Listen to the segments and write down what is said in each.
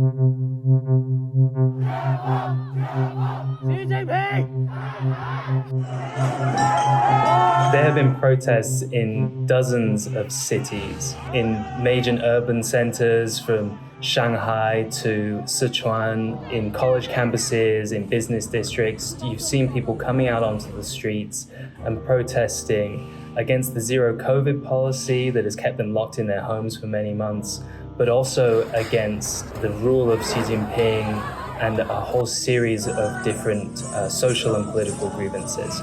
There have been protests in dozens of cities, in major urban centers from Shanghai to Sichuan, in college campuses, in business districts. You've seen people coming out onto the streets and protesting against the zero COVID policy that has kept them locked in their homes for many months, but also against the rule of Xi Jinping and a whole series of different social and political grievances.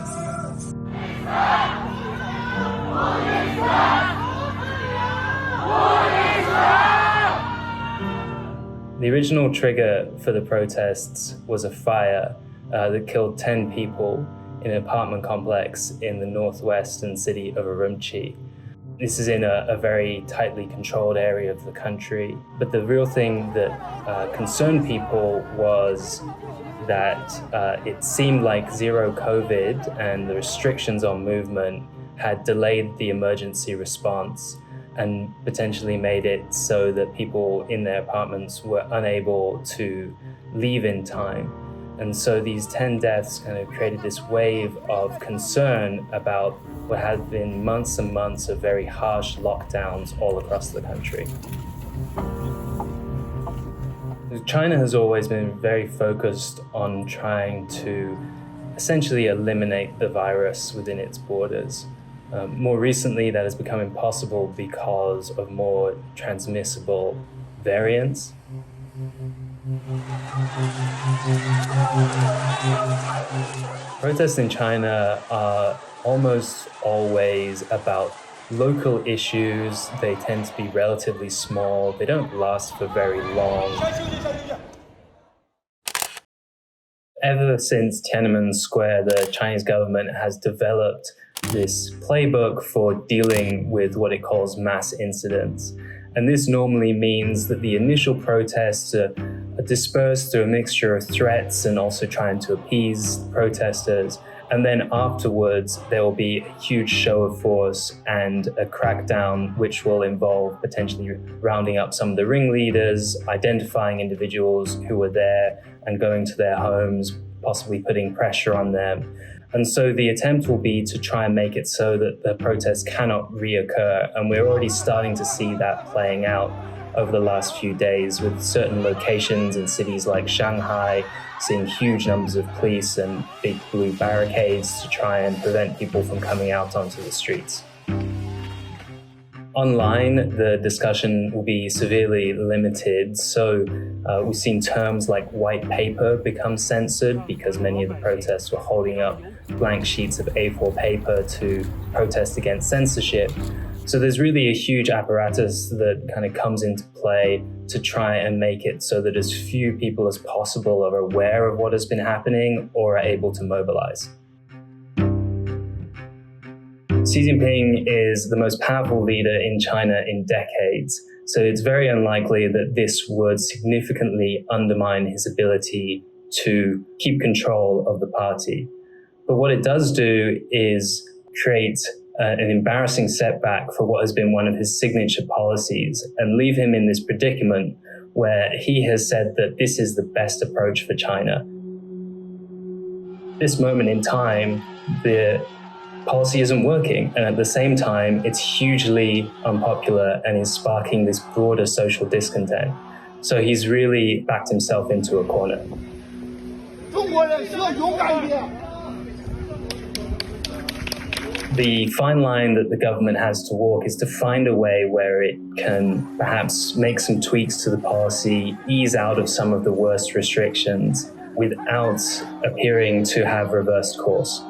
The original trigger for the protests was a fire that killed 10 people in an apartment complex in the northwestern city of Urumqi. This is in a very tightly controlled area of the country. But the real thing that concerned people was that it seemed like zero COVID and the restrictions on movement had delayed the emergency response and potentially made it so that people in their apartments were unable to leave in time. And so these 10 deaths kind of created this wave of concern about what had been months and months of very harsh lockdowns all across the country. China has always been very focused on trying to essentially eliminate the virus within its borders. More recently, that has become impossible because of more transmissible variants. Protests in China are almost always about local issues. They tend to be relatively small. They don't last for very long. Ever since Tiananmen Square, the Chinese government has developed this playbook for dealing with what it calls mass incidents. And this normally means that the initial protests are dispersed through a mixture of threats and also trying to appease protesters. And then afterwards, there will be a huge show of force and a crackdown, which will involve potentially rounding up some of the ringleaders, identifying individuals who were there and going to their homes, possibly putting pressure on them. And so the attempt will be to try and make it so that the protests cannot reoccur. And we're already starting to see that playing out over the last few days with certain locations in cities like Shanghai, seeing huge numbers of police and big blue barricades to try and prevent people from coming out onto the streets. Online, the discussion will be severely limited. So we've seen terms like white paper become censored because many of the protests were holding up blank sheets of A4 paper to protest against censorship. So there's really a huge apparatus that kind of comes into play to try and make it so that as few people as possible are aware of what has been happening or are able to mobilize. Xi Jinping is the most powerful leader in China in decades, so it's very unlikely that this would significantly undermine his ability to keep control of the party. But what it does do is create an embarrassing setback for what has been one of his signature policies and leave him in this predicament where he has said that this is the best approach for China. At this moment in time, the policy isn't working, and at the same time, it's hugely unpopular and is sparking this broader social discontent. So he's really backed himself into a corner. The fine line that the government has to walk is to find a way where it can perhaps make some tweaks to the policy, ease out of some of the worst restrictions without appearing to have reversed course.